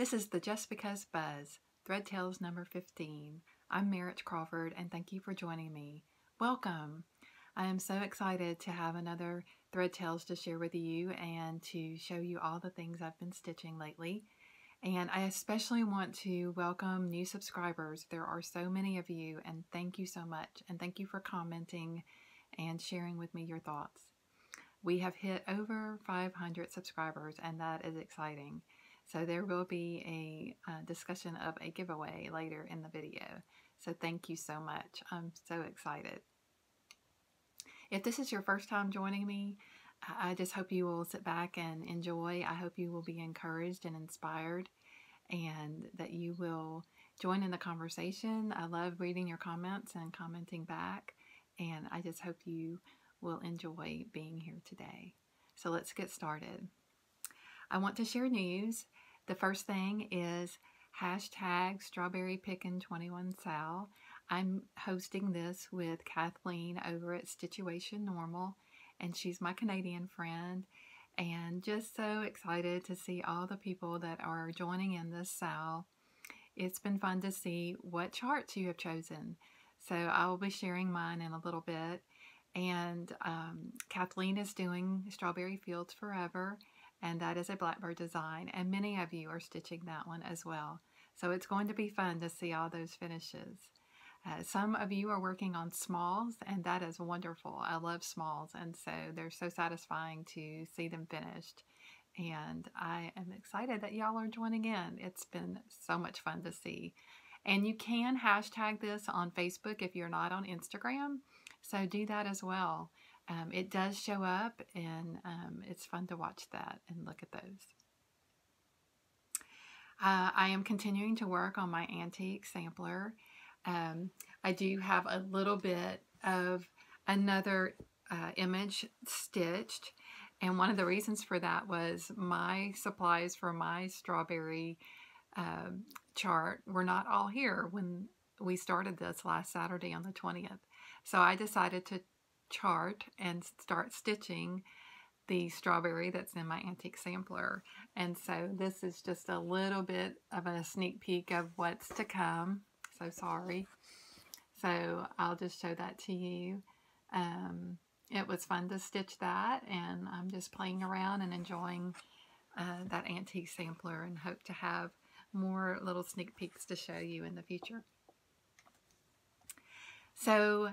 This is the Just Because Buzz, Thread Tales number 15. I'm Merritt Crawford, and thank you for joining me. Welcome! I am so excited to have another Thread Tales to share with you and to show you all the things I've been stitching lately. And I especially want to welcome new subscribers. There are so many of you, and thank you so much. And thank you for commenting and sharing with me your thoughts. We have hit over 500 subscribers, and that is exciting. So there will be a discussion of a giveaway later in the video. So thank you so much. I'm so excited. If this is your first time joining me, I just hope you will sit back and enjoy. I hope you will be encouraged and inspired, and that you will join in the conversation. I love reading your comments and commenting back, and I just hope you will enjoy being here today. So let's get started. I want to share news. The first thing is hashtag Strawberry Pickin' 21 Sal. I'm hosting this with Kathleen over at Stitchuation Normal, and she's my Canadian friend, and just so excited to see all the people that are joining in this Sal. It's been fun to see what charts you have chosen. So I will be sharing mine in a little bit, and Kathleen is doing Strawberry Fields Forever, and that is a Blackbird design, and many of you are stitching that one as well. So it's going to be fun to see all those finishes. Some of you are working on smalls, and that is wonderful. I love smalls, and so they're so satisfying to see them finished. And I am excited that y'all are joining in. It's been so much fun to see. And you can hashtag this on Facebook if you're not on Instagram, so do that as well. It does show up, and it's fun to watch that and look at those. I am continuing to work on my antique sampler. I do have a little bit of another image stitched, and one of the reasons for that was my supplies for my strawberry chart were not all here when we started this last Saturday on the 20th. So I decided to chart and start stitching the strawberry that's in my antique sampler. And so this is just a little bit of a sneak peek of what's to come. So sorry. So I'll just show that to you. It was fun to stitch that, and I'm just playing around and enjoying that antique sampler, and hope to have more little sneak peeks to show you in the future. So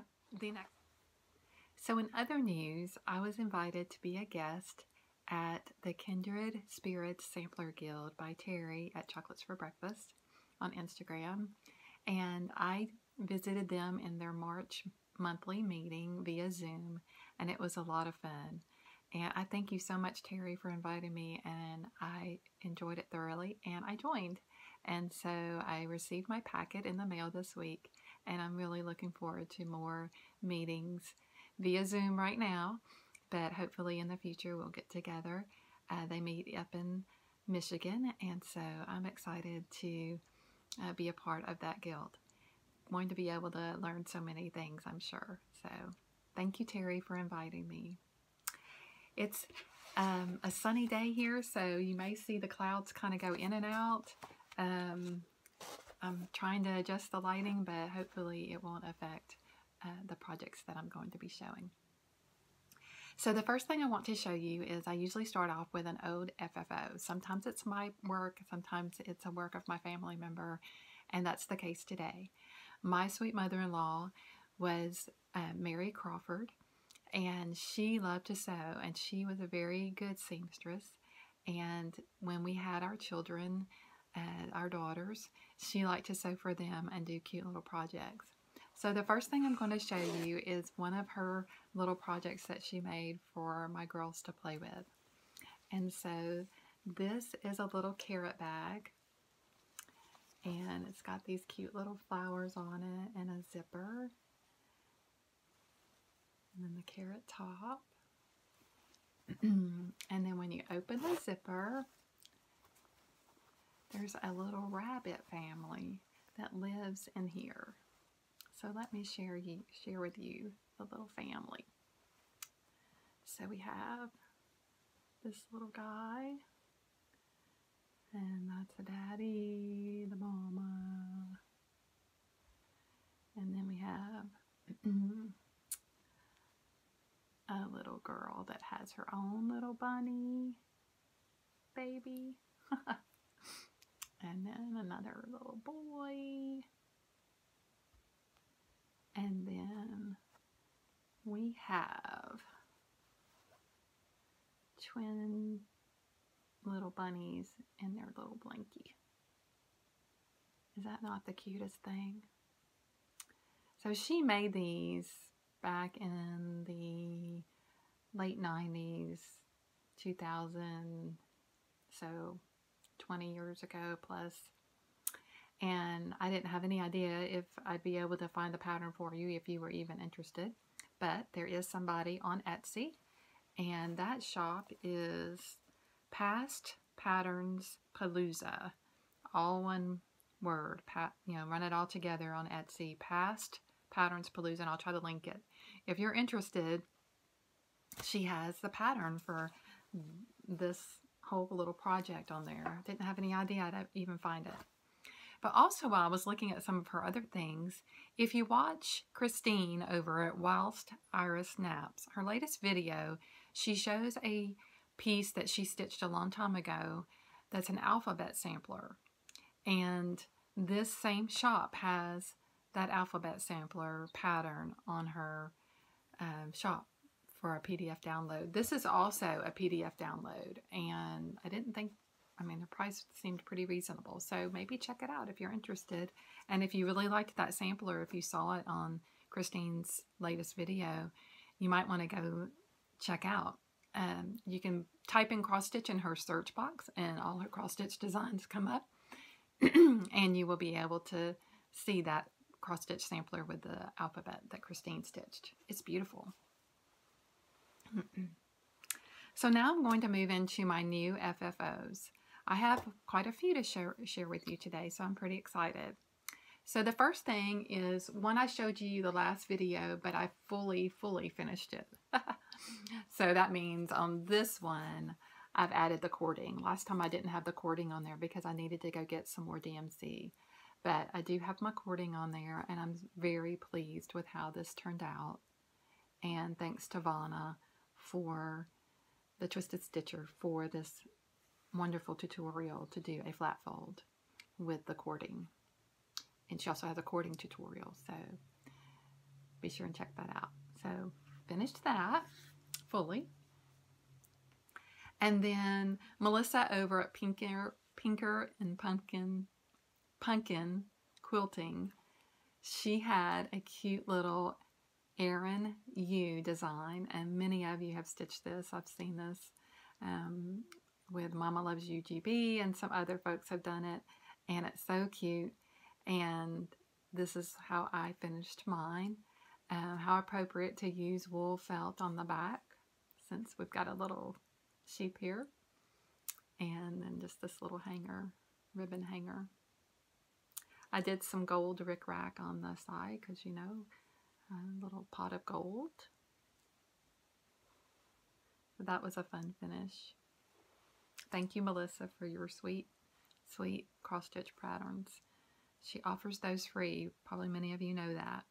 in other news, I was invited to be a guest at the Kindred Spirits Sampler Guild by Terri at Chocolates for Breakfast on Instagram. And I visited them in their March monthly meeting via Zoom, and it was a lot of fun. And I thank you so much, Terri, for inviting me, and I enjoyed it thoroughly, and I joined. And so I received my packet in the mail this week, and I'm really looking forward to more meetings via Zoom right now, but hopefully in the future we'll get together. They meet up in Michigan, and so I'm excited to be a part of that guild. Going to be able to learn so many things, I'm sure. So thank you, Terri, for inviting me. It's a sunny day here, so you may see the clouds kind of go in and out. I'm trying to adjust the lighting, but hopefully it won't affect the projects that I'm going to be showing. So the first thing I want to show you is I usually start off with an old FFO. Sometimes it's my work, sometimes it's a work of my family member, and that's the case today. My sweet mother-in-law was Mary Crawford, and she loved to sew, and she was a very good seamstress. And when we had our children, our daughters, she liked to sew for them and do cute little projects. So the first thing I'm going to show you is one of her little projects that she made for my girls to play with. And so this is a little carrot bag, and it's got these cute little flowers on it and a zipper, and then the carrot top. And then when you open the zipper, there's a little rabbit family that lives in here. So let me share with you the little family. So we have this little guy, And that's the daddy, the mama. And then we have a little girl that has her own little bunny baby. And then another little boy. And then we have twin little bunnies in their little blankie. Is that not the cutest thing? So she made these back in the late 90s, 2000, so 20 years ago plus. And I didn't have any idea if I'd be able to find the pattern for you if you were even interested. But there is somebody on Etsy, and that shop is Past Patterns Palooza. All one word, run it all together on Etsy. Past Patterns Palooza, and I'll try to link it. If you're interested, she has the pattern for this whole little project on there. Didn't have any idea I'd even find it. But also, while I was looking at some of her other things, if you watch Christine over at Whilst Iris Naps, her latest video, she shows a piece that she stitched a long time ago that's an alphabet sampler. And this same shop has that alphabet sampler pattern on her shop for a PDF download. This is also a PDF download, and I didn't think, the price seemed pretty reasonable, so maybe check it out if you're interested. And if you really liked that sampler, if you saw it on Christine's latest video, you might want to go check out. You can type in cross-stitch in her search box, and all her cross-stitch designs come up, and you will be able to see that cross-stitch sampler with the alphabet that Christine stitched. It's beautiful. So now I'm going to move into my new FFOs. I have quite a few to share with you today, so I'm pretty excited. So the first thing is one I showed you the last video, but I fully finished it. So that means on this one, I've added the cording. Last time I didn't have the cording on there because I needed to go get some more DMC. But I do have my cording on there, and I'm very pleased with how this turned out. And thanks to Vanna for the Twisted Stitcher for this wonderful tutorial to do a flat fold with the cording. And she also has a cording tutorial, so be sure and check that out. So finished that fully. And then Melisa over at Pinker and Punkin Quilting, she had a cute little Erin U Design, and many of you have stitched this. I've seen this with Mama Loves UGB, and some other folks have done it, and it's so cute. And this is how I finished mine. How appropriate to use wool felt on the back, since we've got a little sheep here, and then just this little hanger, ribbon hanger. I did some gold rickrack on the side because, you know, a little pot of gold. So that was a fun finish. Thank you, Melisa, for your sweet cross-stitch patterns. She offers those free. Probably many of you know that.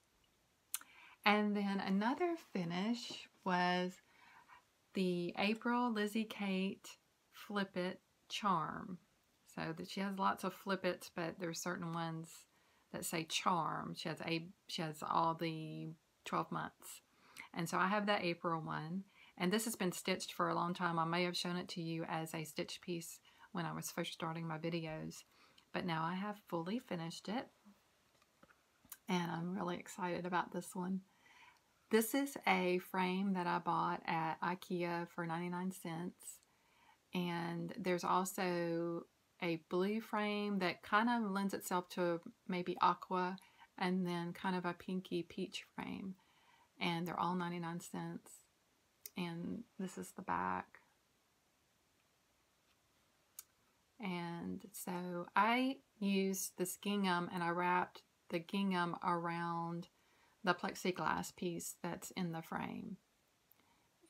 And then another finish was the April Lizzie Kate Flip It Charm. So that she has lots of flip its, but there's certain ones that say charm. She has all the 12 months. And so I have that April one. And this has been stitched for a long time. I may have shown it to you as a stitch piece when I was first starting my videos. But now I have fully finished it. And I'm really excited about this one. This is a frame that I bought at IKEA for 99 cents. And there's also a blue frame that kind of lends itself to maybe aqua, and then kind of a pinky peach frame. And they're all 99 cents. And this is the back. And so I used this gingham, and I wrapped the gingham around the plexiglass piece that's in the frame.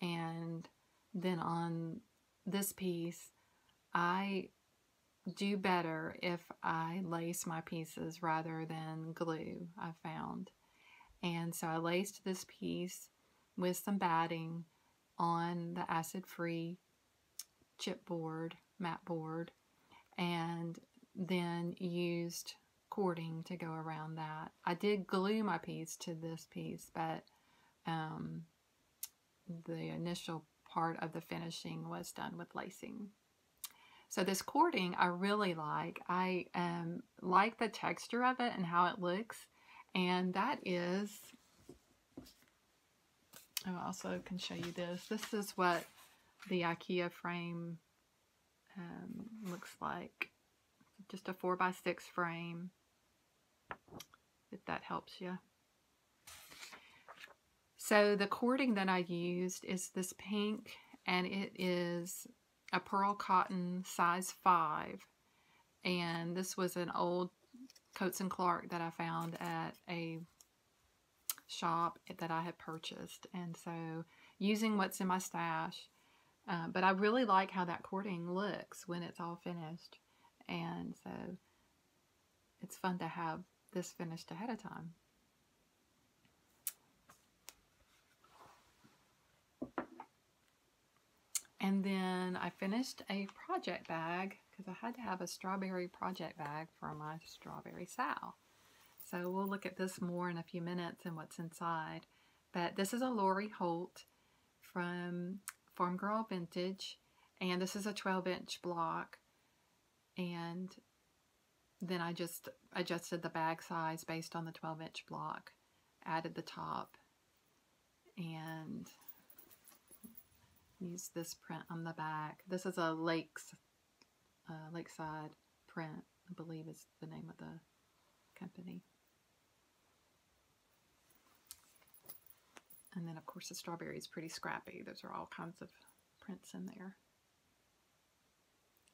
And then on this piece, I do better if I lace my pieces rather than glue, I found. And so I laced this piece with some batting on the acid-free chipboard, mat board, and then used cording to go around that. I did glue my piece to this piece, but the initial part of the finishing was done with lacing. So this cording I really like. I like the texture of it and how it looks. And that is, I also can show you this. This is what the IKEA frame looks like. Just a 4x6 frame, if that helps you. So the cording that I used is this pink, and it is a pearl cotton size 5. And this was an old Coats & Clark that I found at a shop that I had purchased. And so using what's in my stash, but I really like how that cording looks when it's all finished. And so it's fun to have this finished ahead of time. And then I finished a project bag because I had to have a strawberry project bag for my strawberry sow. So we'll look at this more in a few minutes and what's inside. But this is a Lori Holt from Farm Girl Vintage, and this is a 12-inch block. And then I just adjusted the bag size based on the 12-inch block, added the top, and used this print on the back. This is a lakeside print, I believe is the name of the company. And then of course the strawberry is pretty scrappy. Those are all kinds of prints in there.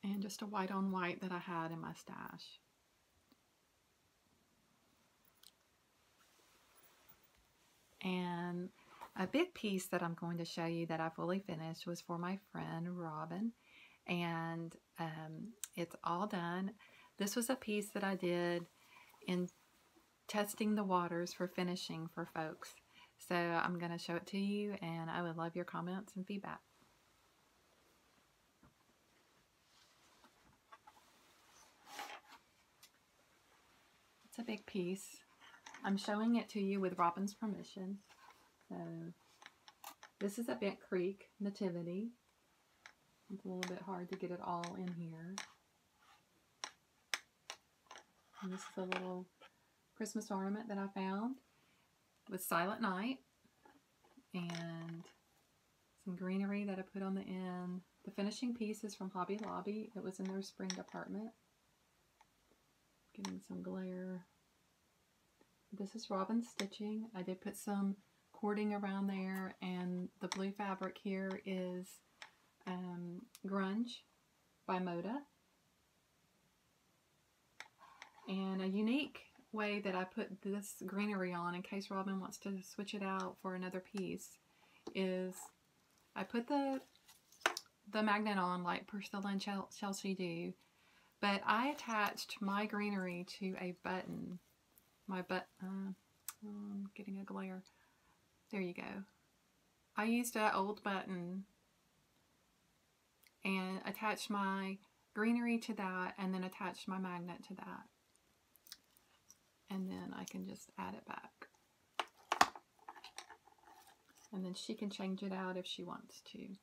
And just a white on white that I had in my stash. And a big piece that I'm going to show you that I fully finished was for my friend Robin, and it's all done. This was a piece that I did in testing the waters for finishing for folks. So I'm going to show it to you, and I would love your comments and feedback. It's a big piece. I'm showing it to you with Robin's permission. So this is a Bent Creek Nativity. It's a little bit hard to get it all in here. And this is a little Christmas ornament that I found with Silent Night and some greenery that I put on the end. The finishing piece is from Hobby Lobby. It was in their spring department. Getting some glare. This is Robin's stitching. I did put some cording around there, and the blue fabric here is Grunge by Maude. And a unique way that I put this greenery on, in case Robin wants to switch it out for another piece, is I put the magnet on like Priscilla and Chelsea do, but I attached my greenery to a button. I'm getting a glare. There you go. I used an old button and attached my greenery to that, and then attached my magnet to that. And then I can just add it back. And then she can change it out if she wants to.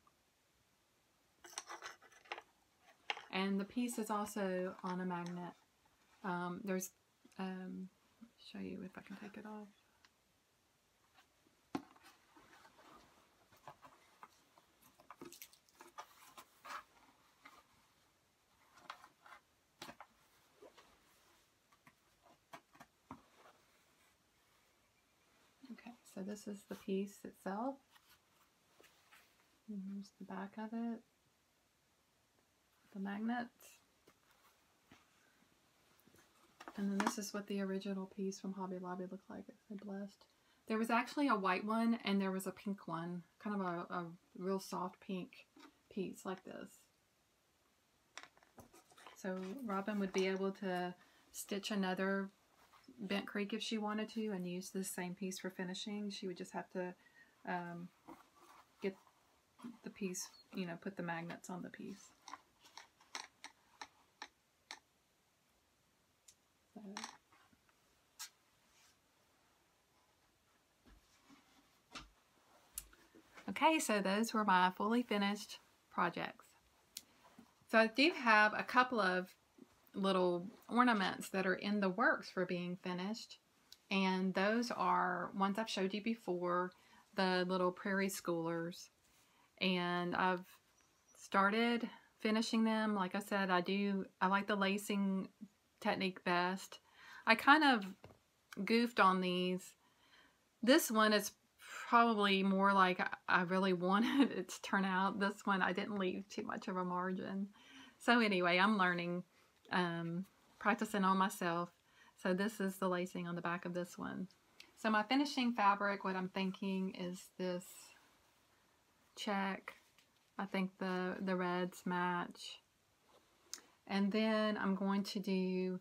And the piece is also on a magnet. There's, show you if I can take it off. Okay, so this is the piece itself. And here's the back of it. The magnets. And then this is what the original piece from Hobby Lobby looked like. It's so blessed. There was actually a white one and there was a pink one. Kind of a real soft pink piece like this. So Robin would be able to stitch another bent creek if she wanted to and use this same piece for finishing. She would just have to get the piece, you know, put the magnets on the piece. So. Okay, so those were my fully finished projects. So I do have a couple of little ornaments that are in the works for being finished, and those are ones I've showed you before, the little prairie schoolers, and I've started finishing them. Like I said, I like the lacing technique best. I kind of goofed on these. This one is probably more like I really wanted it to turn out. This one I didn't leave too much of a margin. So anyway, I'm learning, practicing on myself. So this is the lacing on the back of this one. So my finishing fabric, what I'm thinking is this check. I think the reds match. And then I'm going to do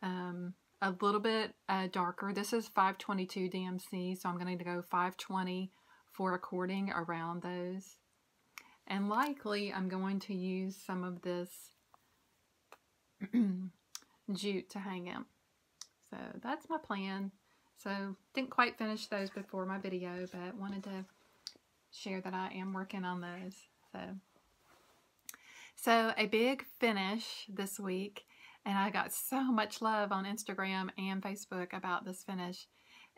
a little bit darker. This is 522 DMC, so I'm going to go 520 for a cording around those. And likely I'm going to use some of this jute to hang them. So that's my plan. So didn't quite finish those before my video, but wanted to share that I am working on those. So a big finish this week, and I got so much love on Instagram and Facebook about this finish,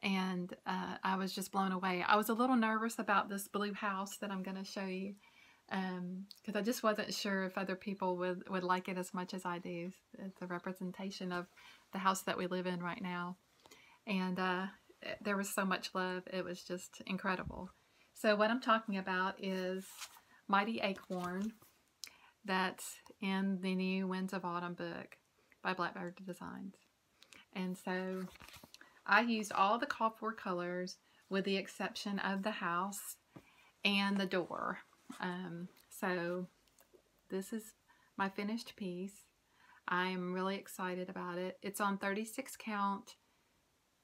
and I was just blown away. I was a little nervous about this blue house that I'm going to show you, because I just wasn't sure if other people would like it as much as I do. It's a representation of the house that we live in right now, and there was so much love. It was just incredible. So what I'm talking about is Mighty Acorn, that's in the new Winds of Autumn book by Blackbird Designs. And so I used all the called for colors with the exception of the house and the door. So this is my finished piece. I'm really excited about it. It's on 36 count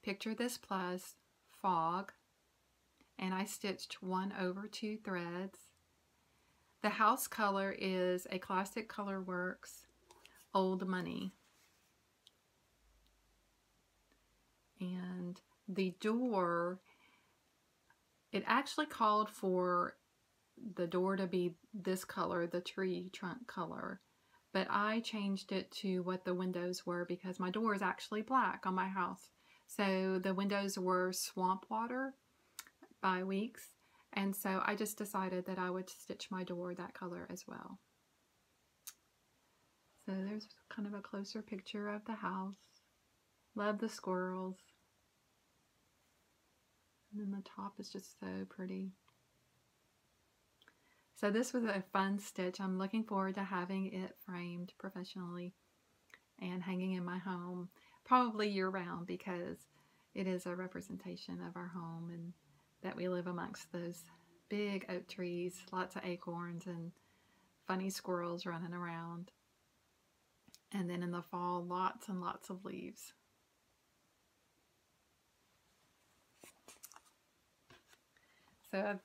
Picture This Plus fog, and I stitched 1/2 threads. The house color is a Classic Color Works Old Money. And the door, it actually called for the door to be this color, the tree trunk color. But I changed it to what the windows were because my door is actually black on my house. So the windows were Swamp Water by Weeks. And so I just decided that I would stitch my door that color as well. So there's kind of a closer picture of the house. Love the squirrels. And then the top is just so pretty. So this was a fun stitch. I'm looking forward to having it framed professionally and hanging in my home, probably year-round, because it is a representation of our home and that we live amongst those big oak trees, lots of acorns and funny squirrels running around. And then in the fall, lots and lots of leaves. So I've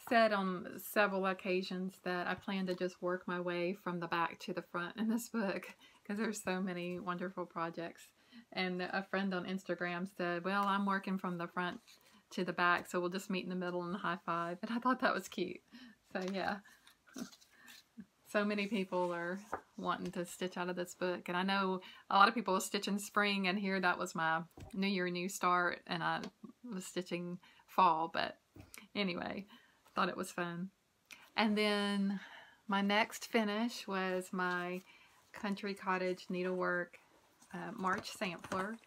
said on several occasions that I plan to just work my way from the back to the front in this book because there's so many wonderful projects. And a friend on Instagram said, well, I'm working from the front to the back, so we'll just meet in the middle and high five. And I thought that was cute. So yeah, so many people are wanting to stitch out of this book, and I know a lot of people are stitching spring, and here that was my New Year, New Start, and I was stitching fall, but anyway, thought it was fun. And then my next finish was my Country Cottage Needlework March sampler.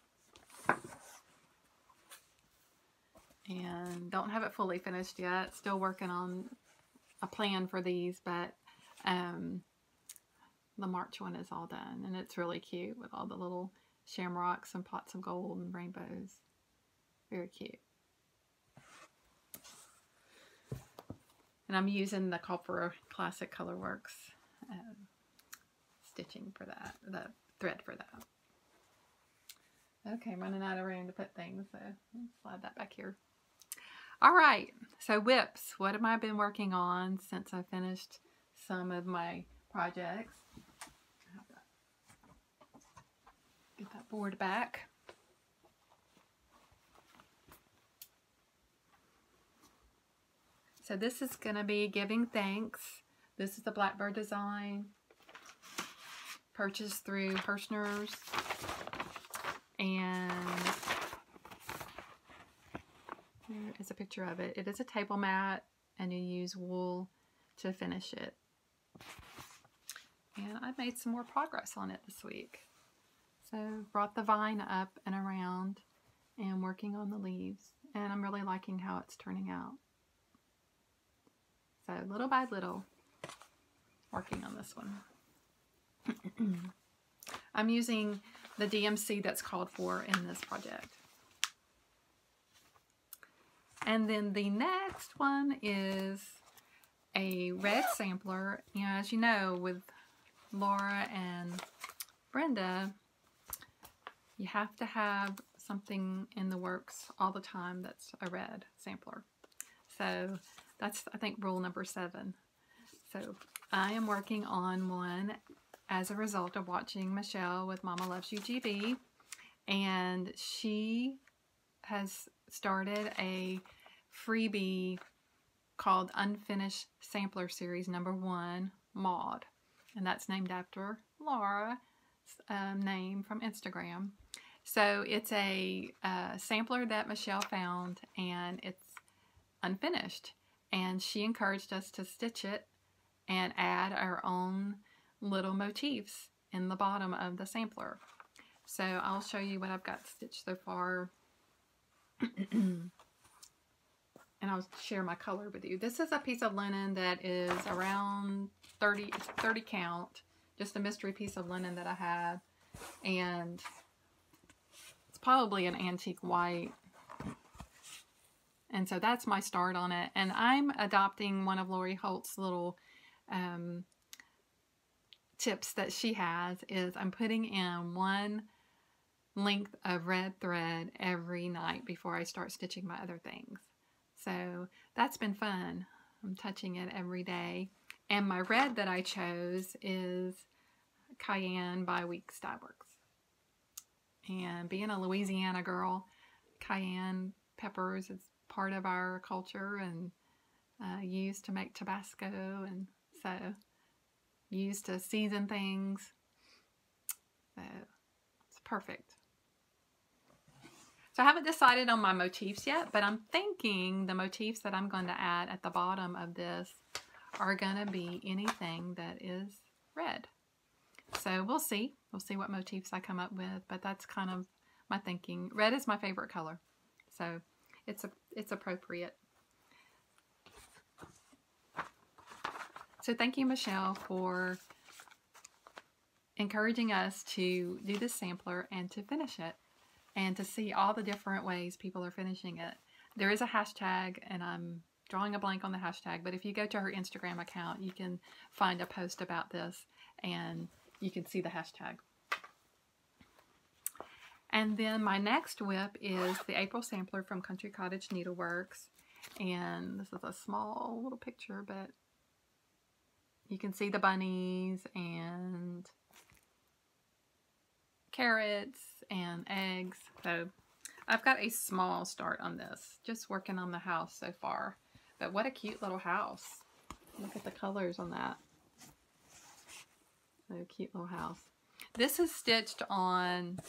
And don't have it fully finished yet. Still working on a plan for these, but the March one is all done. And it's really cute with all the little shamrocks and pots of gold and rainbows. Very cute. And I'm using the Copper Classic Color Works stitching for that, the thread for that. Okay, I'm running out of room to put things, so I'll slide that back here. All right, so whips. What have I been working on since I finished some of my projects? Get that board back. So this is going to be Giving Thanks. This is the Blackbird design, purchased through Hirschner's, and here is a picture of it. It is a table mat, and you use wool to finish it. And I made some more progress on it this week. So brought the vine up and around and working on the leaves, and I'm really liking how it's turning out. So little by little, working on this one. I'm using the DMC that's called for in this project. And then the next one is a red sampler. You know, as you know, with Laura and Brenda, you have to have something in the works all the time that's a red sampler. So that's, I think, rule number 7. So I am working on one as a result of watching Michelle with Mama Loves You GB, and she has started a freebie called Unfinished Sampler Series number 1, Maude, and that's named after Laura's name from Instagram. So it's a sampler that Michelle found, and it's unfinished, and she encouraged us to stitch it and add our own little motifs in the bottom of the sampler. So I'll show you what I've got stitched so far. And I'll share my color with you. This is a piece of linen that is around 30 count, just a mystery piece of linen that I had, and it's probably an antique white. And so that's my start on it. And I'm adopting one of Lori Holt's little tips that she has, is I'm putting in 1 length of red thread every night before I start stitching my other things. So that's been fun. I'm touching it every day. And my red that I chose is Cayenne by Weeks Dye Works. And being a Louisiana girl, cayenne peppers is part of our culture, and used to make Tabasco, and so used to season things. So it's perfect. So I haven't decided on my motifs yet, but I'm thinking the motifs that I'm going to add at the bottom of this are going to be anything that is red. So we'll see. We'll see what motifs I come up with, but that's kind of my thinking. Red is my favorite color, so it's appropriate. So thank you, Michelle, for encouraging us to do this sampler and to finish it, and to see all the different ways people are finishing it. There is a hashtag, and I'm drawing a blank on the hashtag, but if you go to her Instagram account, you can find a post about this, and you can see the hashtag. And then my next whip is the April sampler from Country Cottage Needleworks, and this is a small little picture, but you can see the bunnies and carrots and eggs. So I've got a small start on this, just working on the house so far. But what a cute little house. Look at the colors on that. So cute little house. This is stitched on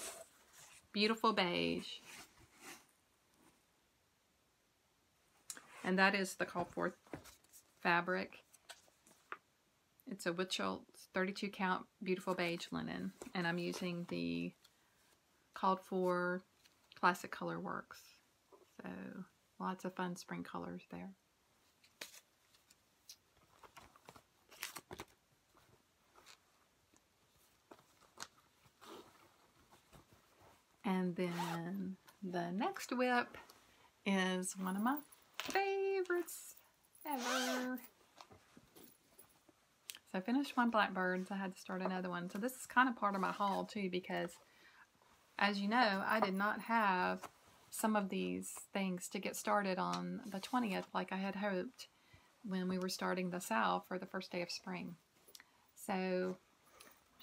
beautiful beige. And that is the called for fabric. It's a Witchell's 32 count beautiful beige linen, and I'm using the called for Classic Color Works. So lots of fun spring colors there. And then the next whip is one of my favorites ever. So I finished one blackbirds. I had to start another one. So this is kind of part of my haul too, because as you know, I did not have some of these things to get started on the 20th like I had hoped when we were starting the sale for the first day of spring. So I'll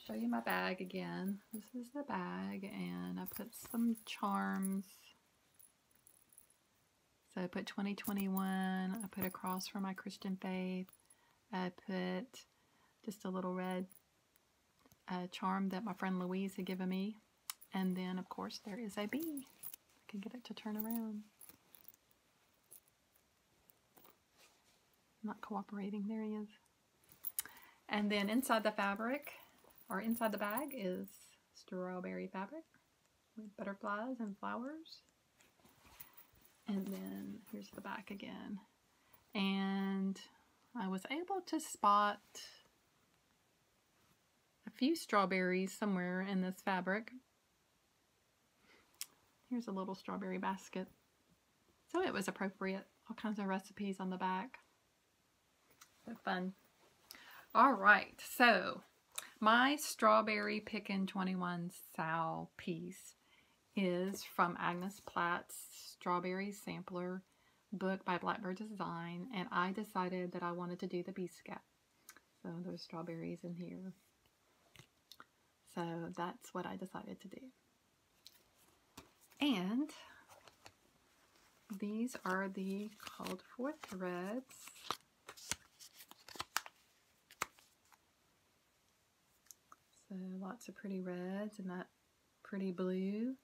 show you my bag again. This is the bag, and I put some charms. So I put 2021, I put a cross for my Christian faith, I put just a little red charm that my friend Louise had given me, and then of course there is a bee. I can get it to turn around. Not cooperating, there he is. And then inside the fabric, or inside the bag, is strawberry fabric with butterflies and flowers. And then here's the back again. And I was able to spot a few strawberries somewhere in this fabric. Here's a little strawberry basket. So it was appropriate. All kinds of recipes on the back. So fun. All right, so my strawberry Pickin' 21 Sal piece is from Agnes Platt's Strawberry Sampler book by Blackbird Design, and I decided that I wanted to do the bee scap. So there's strawberries in here. So that's what I decided to do. And these are the called for threads. So lots of pretty reds and that pretty blue.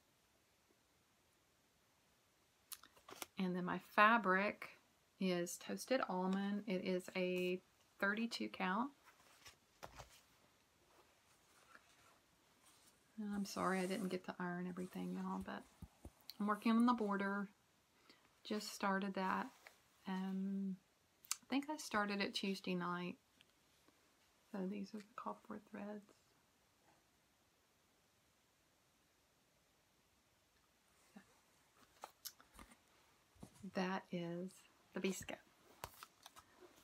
And then my fabric is Toasted Almond. It is a 32 count. And I'm sorry I didn't get to iron everything, y'all, but I'm working on the border. Just started that. I think I started it Tuesday night. So these are the called for threads. That is the bee scap.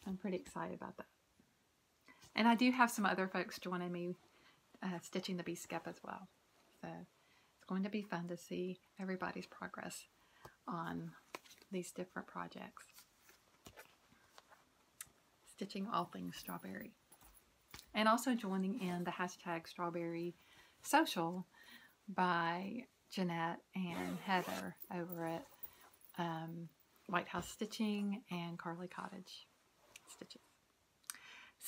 I'm pretty excited about that. And I do have some other folks joining me stitching the bee scap as well. So it's going to be fun to see everybody's progress on these different projects. Stitching all things strawberry. And also joining in the hashtag Strawberry Social by Jeanette and Heather over at White House Stitching and Carly Cottage Stitches.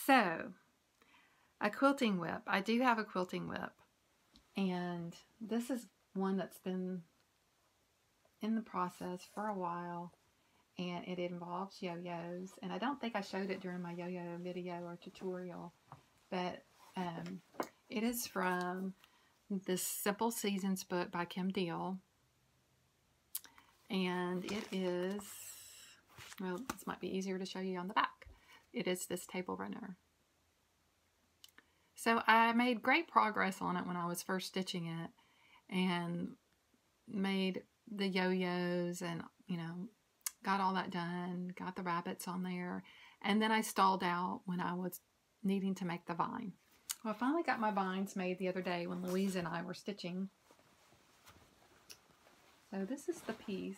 So, a quilting whip. I do have a quilting whip, and this is one that's been in the process for a while, and it involves yo-yos, and I don't think I showed it during my yo-yo video or tutorial, but it is from this Simple Seasons book by Kim Deal. And it is, well, this might be easier to show you on the back. It is this table runner. So I made great progress on it when I was first stitching it, and made the yo-yos and, you know, got all that done, got the rabbits on there, and then I stalled out when I was needing to make the vine. Well, I finally got my vines made the other day when Louise and I were stitching. So this is the piece.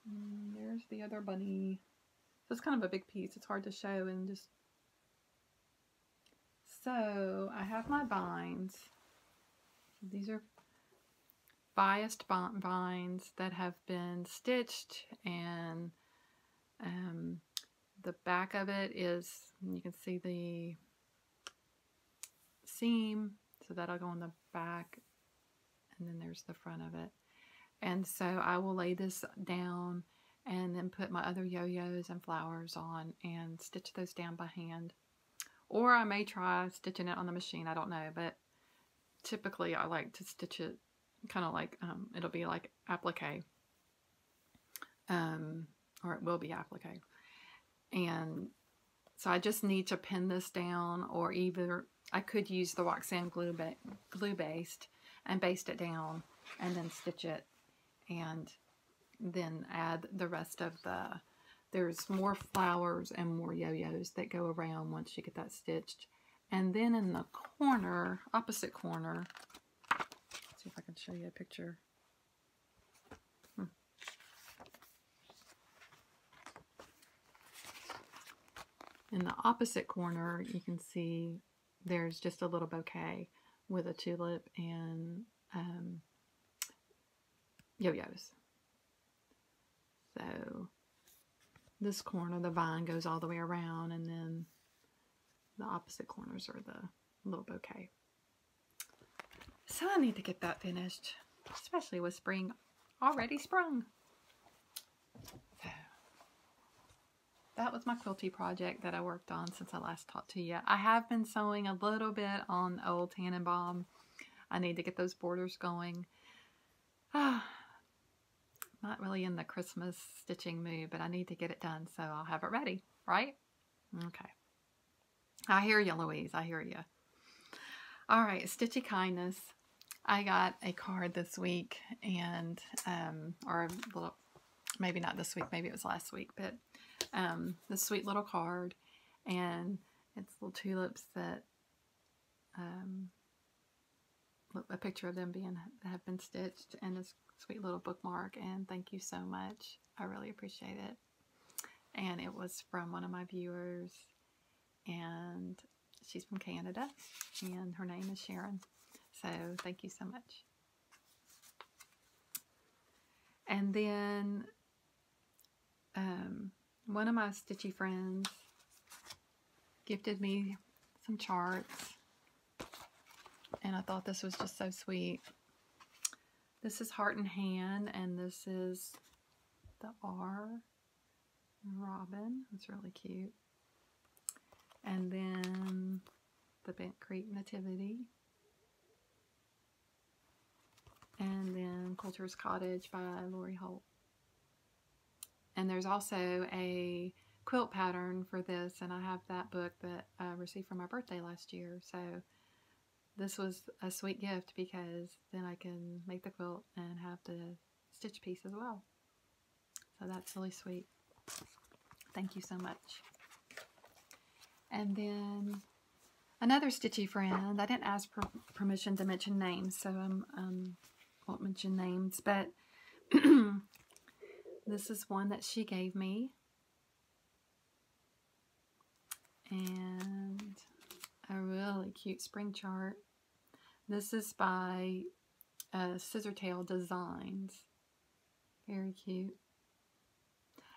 And there's the other bunny. So it's kind of a big piece. It's hard to show and just... So I have my vines. These are biased vines that have been stitched, and the back of it is, you can see the seam, so that'll go on the back, and then there's the front of it. And so I will lay this down and then put my other yo-yos and flowers on and stitch those down by hand, or I may try stitching it on the machine. I don't know, but typically I like to stitch it kind of like it'll be like applique, or it will be applique. And so I just need to pin this down, or either I could use the wax and glue based and baste it down and then stitch it and then add the rest of there's more flowers and more yo-yos that go around once you get that stitched. And then in the corner, opposite corner, let's see if I can show you a picture. In the opposite corner, you can see there's just a little bouquet with a tulip and yo-yos. So this corner, the vine goes all the way around, and then the opposite corners are the little bouquet. So I need to get that finished, especially with spring already sprung. So that was my quilty project that I worked on since I last talked to you. I have been sewing a little bit on old Tannenbaum. I need to get those borders going. Not really in the Christmas stitching mood, but I need to get it done so I'll have it ready, right? Okay. I hear you, Louise. I hear you. All right, Stitchy Kindness. I got a card this week, and or well, maybe not this week, maybe it was last week, but this sweet little card, and it's little tulips that a picture of them have been stitched, and a sweet little bookmark. And thank you so much. I really appreciate it. And it was from one of my viewers, and she's from Canada, and her name is Sharon. So thank you so much. And then one of my stitchy friends gifted me some charts, and I thought this was just so sweet. This is Heart and Hand, and this is the R Robin. It's really cute. And then the Bent Creek Nativity. And then Coulter's Cottage by Lori Holt. And there's also a quilt pattern for this, and I have that book that I received for my birthday last year. So this was a sweet gift because then I can make the quilt and have the stitch piece as well. So that's really sweet. Thank you so much. And then another stitchy friend. I didn't ask permission to mention names, so I won't mention names, but this is one that she gave me. And a really cute spring chart. This is by Scissortail Designs. Very cute.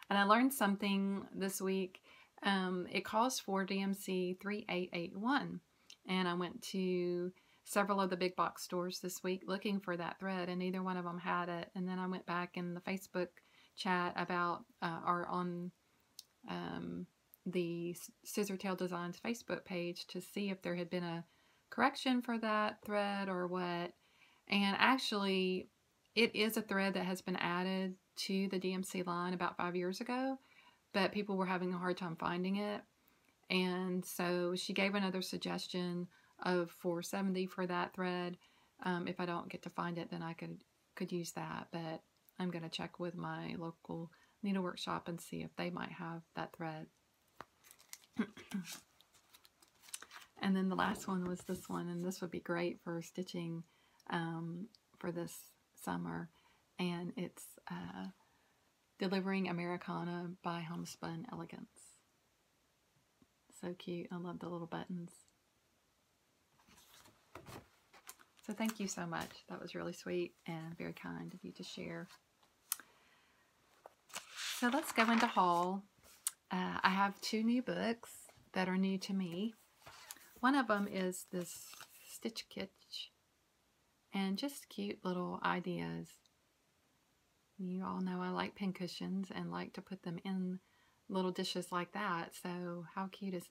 And I learned something this week. It calls for DMC 3881. And I went to several of the big box stores this week looking for that thread, and neither one of them had it. And then I went back in the Facebook chat about, or on the Scissortail Designs Facebook page to see if there had been a correction for that thread or what. And actually, it is a thread that has been added to the DMC line about 5 years ago, but people were having a hard time finding it. And so she gave another suggestion of $4.70 for that thread. If I don't get to find it, then I could use that. But I'm going to check with my local needlework shop and see if they might have that thread. And then the last one was this one, and this would be great for stitching for this summer. And it's Delivering Americana by Homespun Elegance. So cute. I love the little buttons. So thank you so much. That was really sweet and very kind of you to share. So let's go into haul. I have 2 new books that are new to me. One of them is this Stitch Kitsch, and just cute little ideas. You all know I like pincushions and like to put them in little dishes like that. So how cute is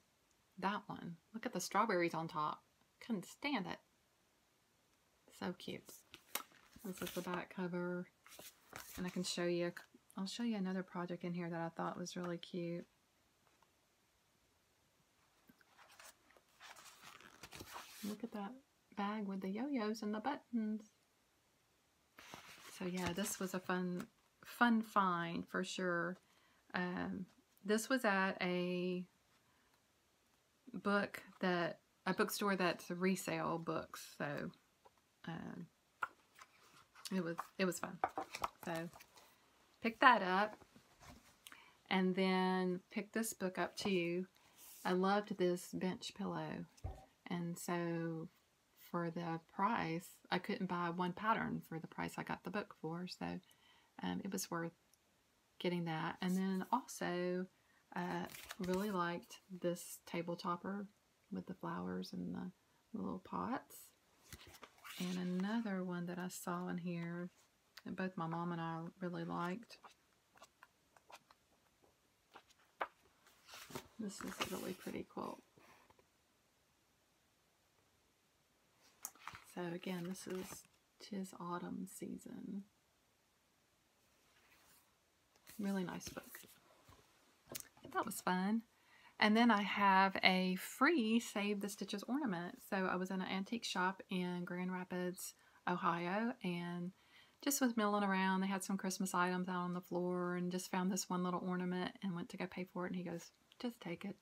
that one? Look at the strawberries on top. Couldn't stand it. So cute. This is the back cover, and I can show you, I'll show you another project in here that I thought was really cute. Look at that bag with the yo-yos and the buttons. So yeah, this was a fun fun find for sure. This was at a bookstore that's resale books, so it was fun. So picked that up, and then picked this book up too. I loved this bench pillow, and so for the price, I couldn't buy one pattern for the price I got the book for, so it was worth getting that. And then also really liked this table topper with the flowers and the little pots. And another one that I saw in here that both my mom and I really liked. This is a really pretty quilt. So again, this is 'Tis Autumn Season. Really nice book. That was fun. And then I have a free Save the Stitches ornament. So I was in an antique shop in Grand Rapids, Ohio, and just was milling around. They had some Christmas items out on the floor, and just found this one little ornament and went to go pay for it, and he goes, just take it.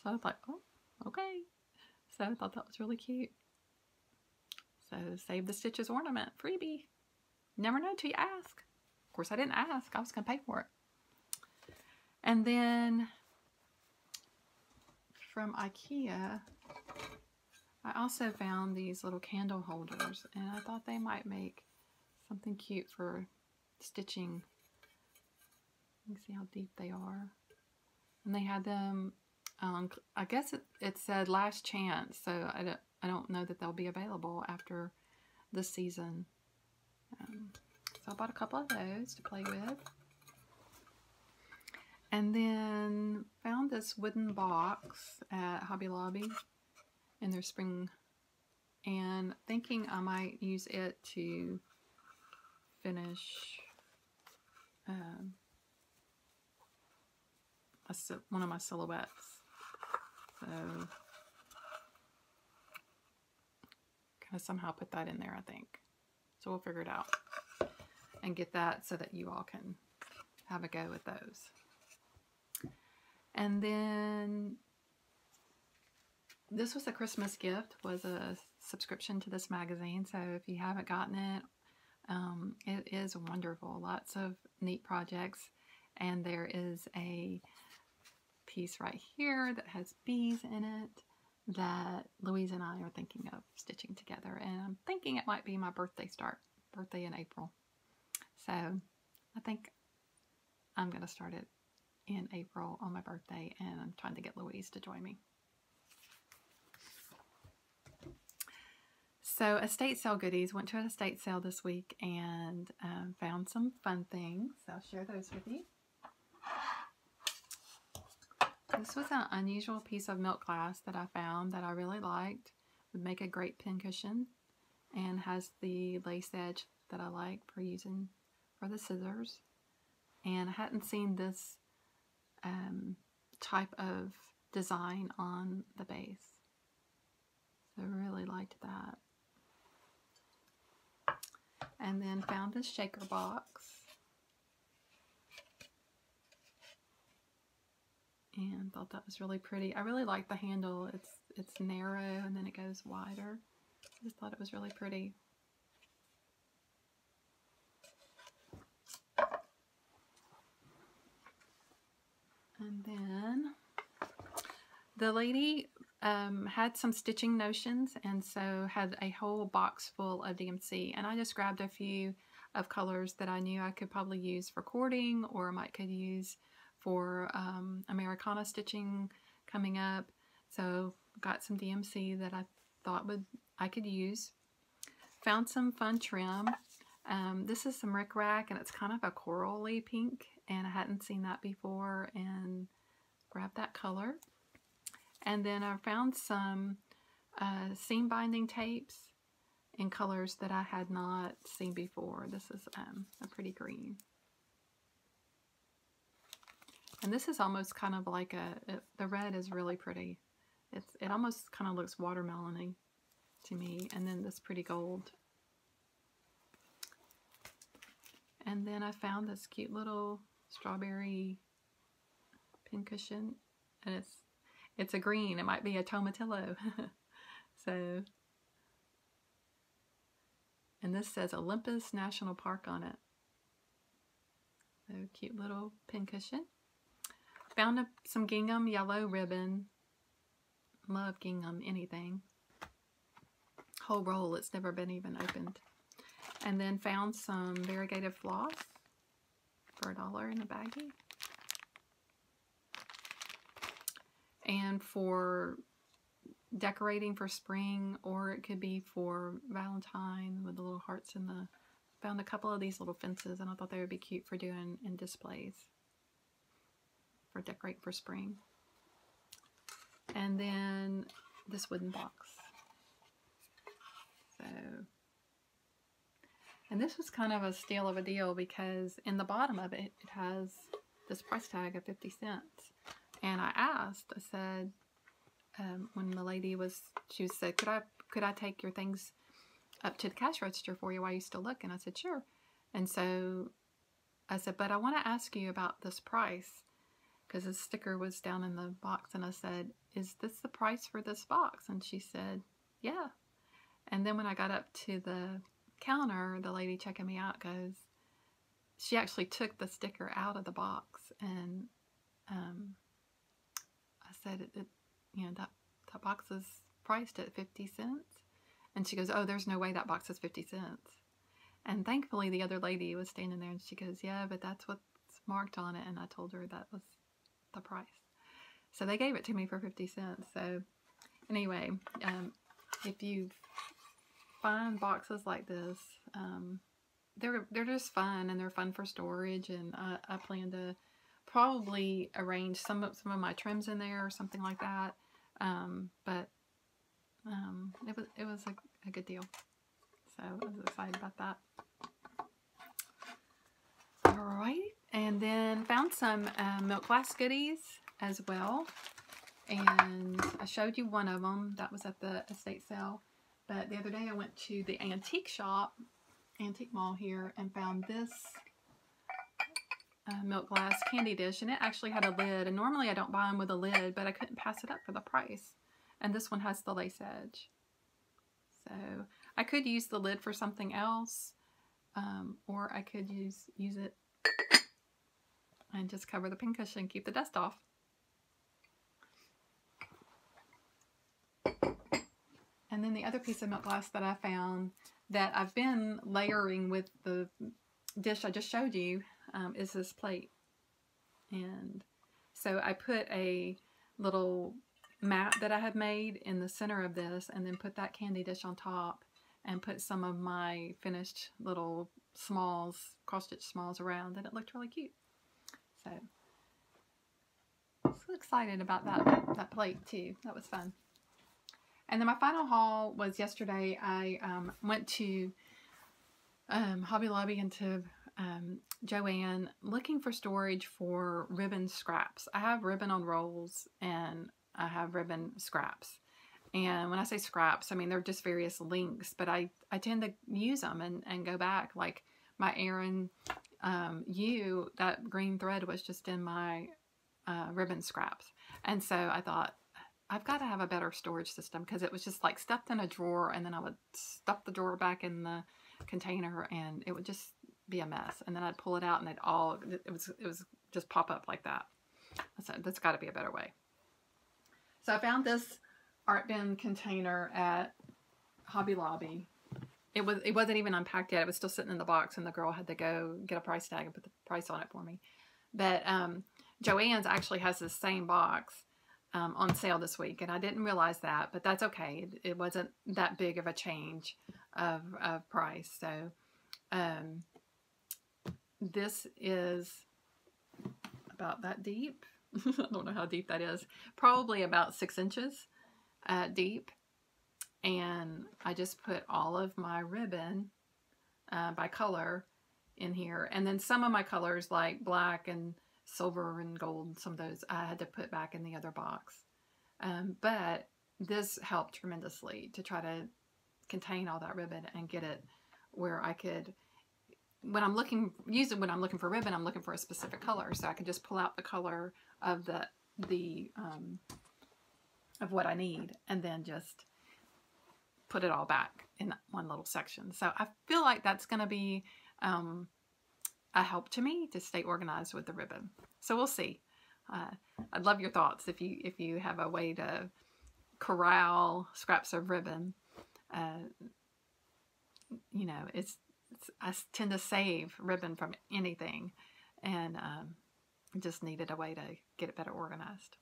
So I was like, oh, okay. So I thought that was really cute. So Save the Stitches ornament, freebie. Never know till you ask. Of course, I didn't ask. I was going to pay for it. And then from IKEA, I also found these little candle holders, and I thought they might make something cute for stitching. You can see how deep they are. And they had them, I guess it said last chance, so I don't know that they'll be available after this season. So I bought a couple of those to play with. And then found this wooden box at Hobby Lobby in their spring, and thinking I might use it to finish one of my silhouettes. So kind of somehow put that in there, I think. So we'll figure it out and get that so that you all can have a go with those. And then this was a Christmas gift, was a subscription to this magazine. So if you haven't gotten it, it is wonderful. Lots of neat projects. And there is a piece right here that has bees in it that Louise and I are thinking of stitching together. And I'm thinking it might be my birthday in April. So I think I'm going to start it in April on my birthday, and I'm trying to get Louise to join me. So estate sale goodies. Went to an estate sale this week and found some fun things. I'll share those with you. This was an unusual piece of milk glass that I found that I really liked. Would make a great pincushion, and has the lace edge that I like for using for the scissors. And I hadn't seen this type of design on the base, so I really liked that. And then found this shaker box, and thought that was really pretty. I really like the handle. It's narrow and then it goes wider. I just thought it was really pretty. And then the lady had some stitching notions, and so had a whole box full of DMC, and I just grabbed a few of colors that I knew I could probably use for cording, or I might could use for Americana stitching coming up. So got some DMC that I thought I could use. Found some fun trim. This is some rickrack, and it's kind of a corally pink, and I hadn't seen that before, and grabbed that color. And then I found some seam binding tapes in colors that I had not seen before. This is a pretty green. And this is almost kind of like the red is really pretty. It almost kind of looks watermelon-y to me. And then this pretty gold. And then I found this cute little strawberry pincushion, and it's a green. It might be a tomatillo. So, and this says Olympus National Park on it. So cute little pincushion. Found some gingham yellow ribbon. Love gingham anything. Whole roll. It's never been even opened. And then found some variegated floss for $1 in a baggie. And for decorating for spring, or it could be for Valentine with the little hearts in the... Found a couple of these little fences, and I thought they would be cute for doing in displays. For decorate for spring. And then this wooden box. So, and this was kind of a steal of a deal because in the bottom of it, it has this price tag of 50 cents. And I asked, I said, when the lady was, she said, could I take your things up to the cash register for you while you still look? And I said, sure. And so I said, but I want to ask you about this price, because the sticker was down in the box. And I said, is this the price for this box? And she said, yeah. And then when I got up to the counter, the lady checking me out goes, she actually took the sticker out of the box. And I said, you know, that box is priced at 50 cents. And she goes, oh, there's no way that box is 50 cents. And thankfully the other lady was standing there, and she goes, yeah, but that's what's marked on it. And I told her that was the price. So they gave it to me for 50 cents. So anyway, if you find boxes like this, they're just fun, and they're fun for storage. And I plan to probably arrange some of my trims in there or something like that. But it was a good deal. So I was excited about that. Alright, and then found some milk glass goodies as well. And I showed you one of them. That was at the estate sale. But the other day I went to the antique shop, antique mall here, and found this milk glass candy dish. And it actually had a lid. And normally I don't buy them with a lid, but I couldn't pass it up for the price. And this one has the lace edge. So I could use the lid for something else, or I could use it and just cover the pincushion and keep the dust off. And then the other piece of milk glass that I found that I've been layering with the dish I just showed you is this plate. And so I put a little mat that I had made in the center of this, and then put that candy dish on top, and put some of my finished little smalls, cross-stitch smalls around, and it looked really cute. So excited about that plate too. That was fun. And then my final haul was yesterday. I went to Hobby Lobby and to Joann looking for storage for ribbon scraps. I have ribbon on rolls, and I have ribbon scraps. And when I say scraps, I mean they're just various links, but I tend to use them and go back. Like my Erin U, that green thread was just in my ribbon scraps. And so I thought, I've got to have a better storage system, because it was just like stuffed in a drawer, and then I would stuff the drawer back in the container, and it would just be a mess. And then I'd pull it out, and it was just pop up like that. So that's got to be a better way. So I found this art bin container at Hobby Lobby. It wasn't even unpacked yet. It was still sitting in the box, and the girl had to go get a price tag and put the price on it for me. But Joann's actually has the same box on sale this week, and I didn't realize that, but that's okay. It wasn't that big of a change of price. So this is about that deep. I don't know how deep that is. Probably about 6 inches deep. And I just put all of my ribbon by color in here. And then some of my colors, like black and silver and gold, some of those I had to put back in the other box. But this helped tremendously to try to contain all that ribbon and get it where I could when I'm looking, usually when I'm looking for ribbon, I'm looking for a specific color, so I can just pull out the color of of what I need, and then just put it all back in that one little section. So I feel like that's going to be a help to me to stay organized with the ribbon. So we'll see. I'd love your thoughts if you have a way to corral scraps of ribbon. You know, I tend to save ribbon from anything, and just needed a way to get it better organized.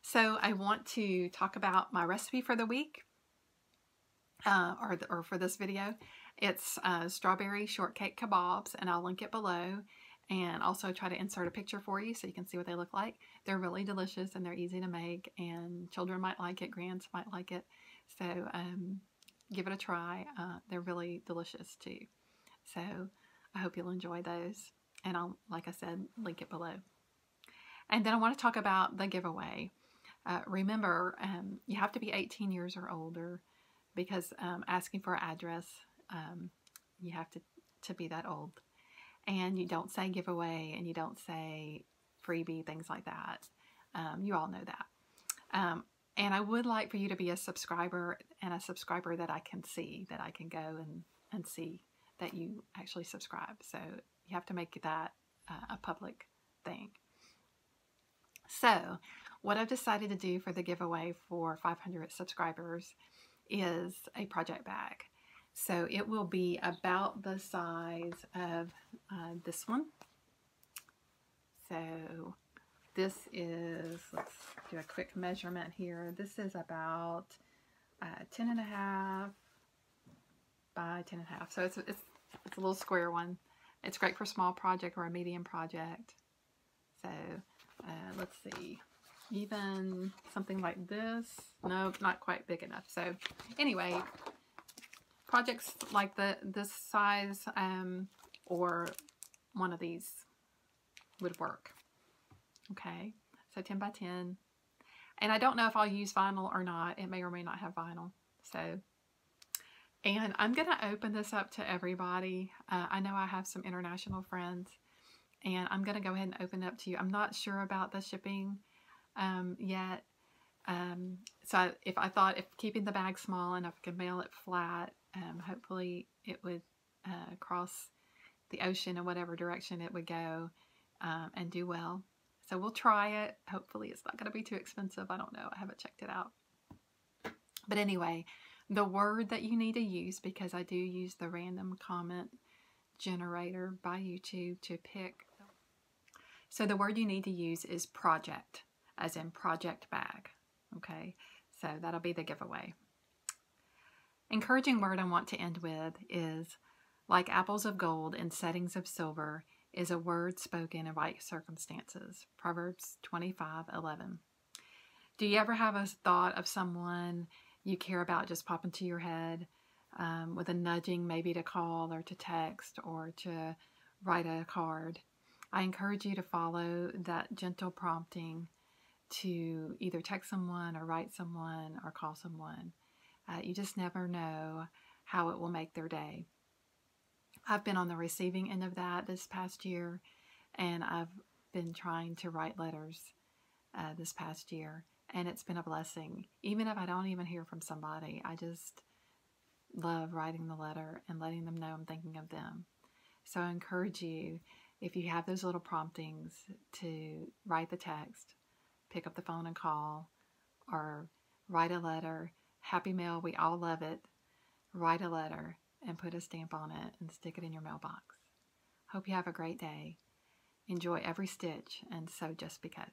So I want to talk about my recipe for the week, or for this video. It's strawberry shortcake kabobs, and I'll link it below, and also try to insert a picture for you so you can see what they look like. They're really delicious, and they're easy to make, and children might like it, grands might like it. So give it a try. They're really delicious too. So I hope you'll enjoy those, and I'll, like I said, link it below. And then I want to talk about the giveaway. Remember, you have to be 18 years or older, because asking for an address, you have to be that old. And you don't say giveaway, and you don't say freebie, things like that. You all know that. And I would like for you to be a subscriber, and a subscriber that I can see, that I can go and see that you actually subscribe. So you have to make that a public thing. So what I've decided to do for the giveaway for 500 subscribers is a project bag. So it will be about the size of this one. So this is, let's do a quick measurement here. This is about 10.5 by 10.5. So it's a little square one. It's great for a small project or a medium project. So let's see. Even something like this, no, not quite big enough. So anyway, projects like this size or one of these would work. Okay, so 10 by 10. And I don't know if I'll use vinyl or not. It may or may not have vinyl. So, and I'm going to open this up to everybody. I know I have some international friends, and I'm going to go ahead and open it up to you. I'm not sure about the shipping yet. So if keeping the bag small and if I could mail it flat, hopefully it would cross the ocean in whatever direction it would go, and do well. So we'll try it. Hopefully it's not going to be too expensive. I don't know. I haven't checked it out. But anyway, the word that you need to use, because I do use the random comment generator by YouTube to pick. So the word you need to use is project, as in project bag. Okay, so that'll be the giveaway. Encouraging word I want to end with is, like apples of gold in settings of silver is a word spoken in right circumstances. Proverbs 25:11. Do you ever have a thought of someone you care about just pop into your head, with a nudging maybe to call or to text or to write a card? I encourage you to follow that gentle prompting to either text someone or write someone or call someone. You just never know how it will make their day. I've been on the receiving end of that this past year, and I've been trying to write letters this past year, and it's been a blessing. Even if I don't even hear from somebody, I just love writing the letter and letting them know I'm thinking of them. So I encourage you, if you have those little promptings, to write the text, pick up the phone and call, or write a letter. Happy mail, we all love it. Write a letter and put a stamp on it and stick it in your mailbox. Hope you have a great day. Enjoy every stitch, and sew just because.